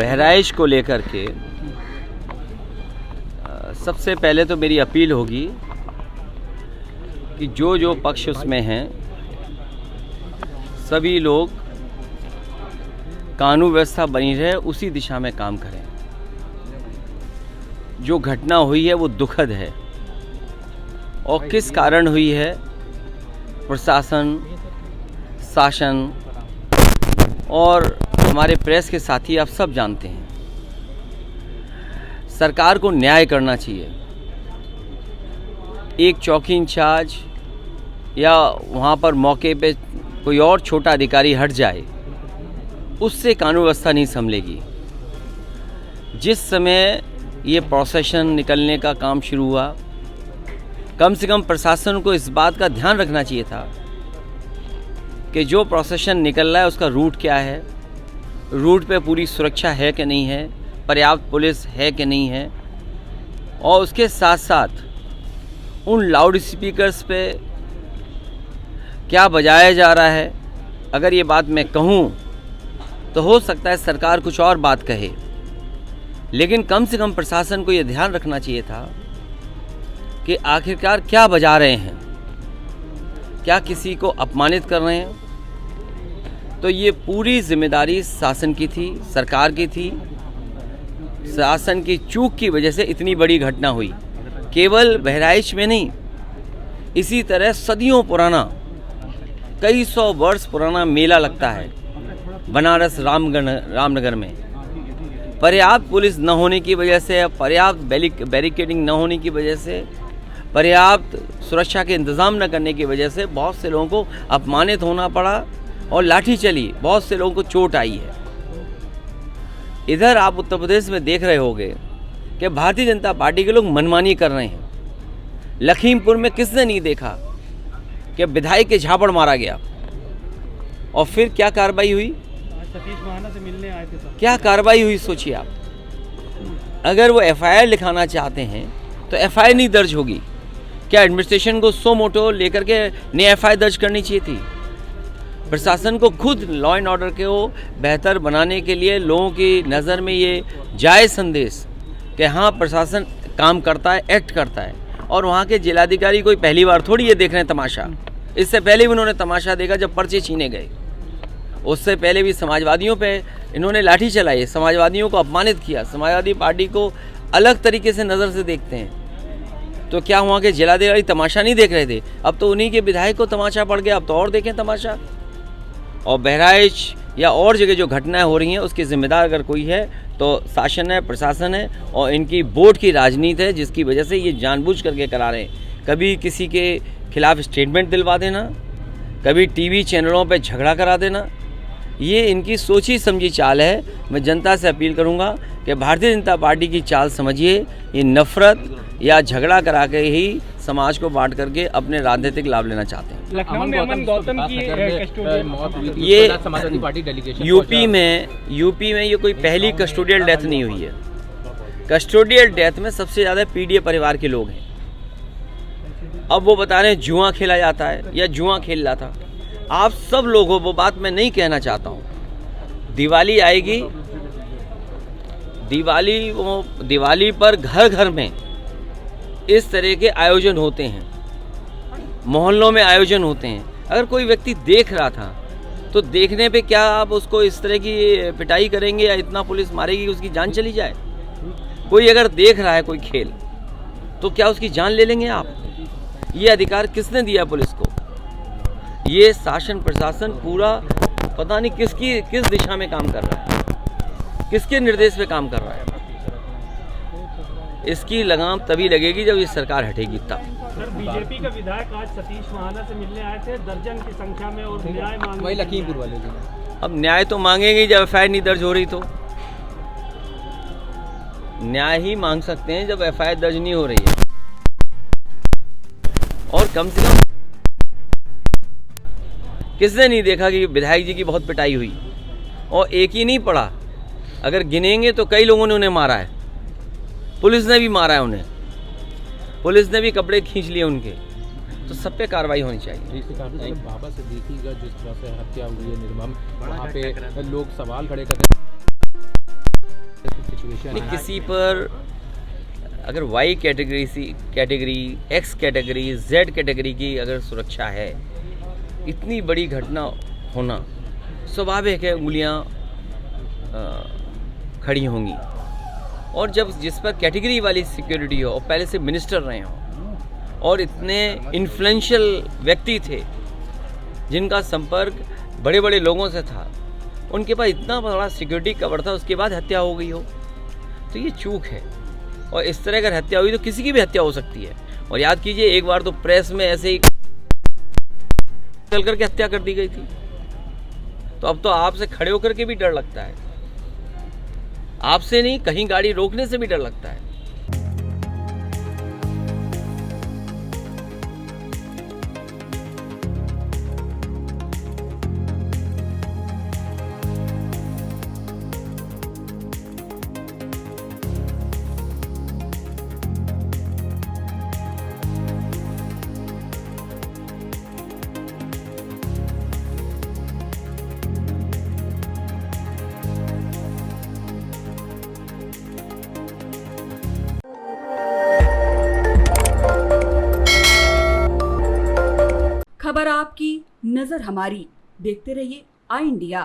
बहराइच को लेकर के सबसे पहले तो मेरी अपील होगी कि जो पक्ष उसमें हैं सभी लोग कानून व्यवस्था बनी रहे उसी दिशा में काम करें। जो घटना हुई है वो दुखद है और किस कारण हुई है प्रशासन, शासन और हमारे प्रेस के साथी आप सब जानते हैं। सरकार को न्याय करना चाहिए। एक चौकी इंचार्ज या वहाँ पर मौके पे कोई और छोटा अधिकारी हट जाए उससे कानून व्यवस्था नहीं संभलेगी। जिस समय ये प्रोसेशन निकलने का काम शुरू हुआ, कम से कम प्रशासन को इस बात का ध्यान रखना चाहिए था कि जो प्रोसेशन निकल रहा है उसका रूट क्या है, रूट पे पूरी सुरक्षा है कि नहीं है, पर्याप्त पुलिस है कि नहीं है, और उसके साथ साथ उन लाउड स्पीकर्स पे क्या बजाया जा रहा है। अगर ये बात मैं कहूँ तो हो सकता है सरकार कुछ और बात कहे, लेकिन कम से कम प्रशासन को ये ध्यान रखना चाहिए था कि आखिरकार क्या बजा रहे हैं, क्या किसी को अपमानित कर रहे हैं। तो ये पूरी जिम्मेदारी शासन की थी, सरकार की थी। शासन की चूक की वजह से इतनी बड़ी घटना हुई। केवल बहराइच में नहीं, इसी तरह सदियों पुराना, कई सौ वर्ष पुराना मेला लगता है बनारस रामनगर में। पर्याप्त पुलिस न होने की वजह से, पर्याप्त बैरिकेडिंग न होने की वजह से, पर्याप्त सुरक्षा के इंतज़ाम न करने की वजह से बहुत से लोगों को अपमानित होना पड़ा और लाठी चली, बहुत से लोगों को चोट आई है। इधर आप उत्तर प्रदेश में देख रहे होंगे कि भारतीय जनता पार्टी के लोग मनमानी कर रहे हैं। लखीमपुर में किसने नहीं देखा कि विधायक के झापड़ मारा गया और फिर क्या कार्रवाई हुई? सतीश महाना से मिलने आए थे सब। क्या कार्रवाई हुई सोचिए आप। अगर वो एफआईआर लिखाना चाहते हैं तो एफआईआर नहीं दर्ज होगी। क्या एडमिनिस्ट्रेशन को सो मोटो लेकर के नई एफआईआर दर्ज करनी चाहिए थी? प्रशासन को खुद लॉ एंड ऑर्डर को बेहतर बनाने के लिए लोगों की नज़र में ये जायज़ संदेश कि हाँ प्रशासन काम करता है, एक्ट करता है। और वहाँ के जिलाधिकारी कोई पहली बार थोड़ी ये देख रहे हैं तमाशा। इससे पहले भी उन्होंने तमाशा देखा जब पर्चे छीने गए। उससे पहले भी समाजवादियों पे इन्होंने लाठी चलाई, समाजवादियों को अपमानित किया। समाजवादी पार्टी को अलग तरीके से नज़र से देखते हैं। तो क्या वहाँ के जिलाधिकारी तमाशा नहीं देख रहे थे? अब तो उन्हीं के विधायक को तमाशा पड़ गया, अब तो और देखें तमाशा। और बहराइच या और जगह जो घटनाएं हो रही हैं उसकी जिम्मेदार अगर कोई है तो शासन है, प्रशासन है और इनकी बोर्ड की राजनीति है, जिसकी वजह से ये जानबूझ करके करा रहे हैं। कभी किसी के खिलाफ स्टेटमेंट दिलवा देना, कभी टीवी चैनलों पे झगड़ा करा देना, ये इनकी सोची समझी चाल है। मैं जनता से अपील करूंगा कि भारतीय जनता पार्टी की चाल समझिए। ये नफरत या झगड़ा करा के ही समाज को बांट करके अपने राजनीतिक लाभ लेना चाहते हैं। लखनऊ में अमन गौतम की ये समाजवादी पार्टी डेलीगेशन यूपी में ये कोई पहली कस्टोडियल डेथ नहीं हुई है। कस्टोडियल डेथ में सबसे ज़्यादा पीडीए परिवार के लोग हैं। अब वो बता रहे हैं जुआ खेला जाता है या जुआ खेल रहा था। आप सब लोगों, वो बात मैं नहीं कहना चाहता हूँ। दिवाली आएगी, दिवाली पर घर घर में इस तरह के आयोजन होते हैं, मोहल्लों में आयोजन होते हैं। अगर कोई व्यक्ति देख रहा था तो देखने पे क्या आप उसको इस तरह की पिटाई करेंगे या इतना पुलिस मारेगी कि उसकी जान चली जाए? कोई अगर देख रहा है कोई खेल तो क्या उसकी जान ले लेंगे आप? ये अधिकार किसने दिया पुलिस को? ये शासन प्रशासन पूरा पता नहीं किस दिशा में काम कर रहा है, किसके निर्देश पे काम कर रहा है। इसकी लगाम तभी लगेगी जब ये सरकार हटेगी तब। सर, बीजेपी का विधायक आज सतीश महाना से मिलने आए थे दर्जन की संख्या में और न्याय मांग, वही लखीमपुर वाले जी। अब न्याय तो मांगेंगे जब एफआईआर नहीं दर्ज हो रही, तो न्याय ही मांग सकते हैं जब एफआईआर दर्ज नहीं हो रही है। और कम से कम किसने नहीं देखा कि विधायक जी की बहुत पिटाई हुई? और एक ही नहीं पड़ा, अगर गिनेंगे तो कई लोगों ने उन्हें मारा है। पुलिस ने भी मारा है उन्हें, पुलिस ने भी कपड़े खींच लिए उनके। तो सब पे कार्रवाई होनी चाहिए। बाबा से देखिएगा जिस तरह से हत्या हुई है निर्मम, वहाँ पे लोग सवाल खड़े करते हैं। सिचुएशन नहीं, किसी पर अगर Y category X category Z category की अगर सुरक्षा है, इतनी बड़ी घटना होना स्वाभाविक है, उंगलियां खड़ी होंगी। और जब जिस पर कैटेगरी वाली सिक्योरिटी हो और पहले से मिनिस्टर रहे हों और इतने इन्फ्लुएंशियल व्यक्ति थे जिनका संपर्क बड़े बड़े लोगों से था, उनके पास इतना बड़ा सिक्योरिटी कवर था, उसके बाद हत्या हो गई हो, तो ये चूक है। और इस तरह अगर हत्या हुई तो किसी की भी हत्या हो सकती है। और याद कीजिए, एक बार तो प्रेस में ऐसे ही चल करके हत्या कर दी गई थी। तो अब तो आपसे खड़े होकर के भी डर लगता है, आपसे नहीं, कहीं गाड़ी रोकने से भी डर लगता है। खबर आपकी, नजर हमारी। देखते रहिए आई इंडिया।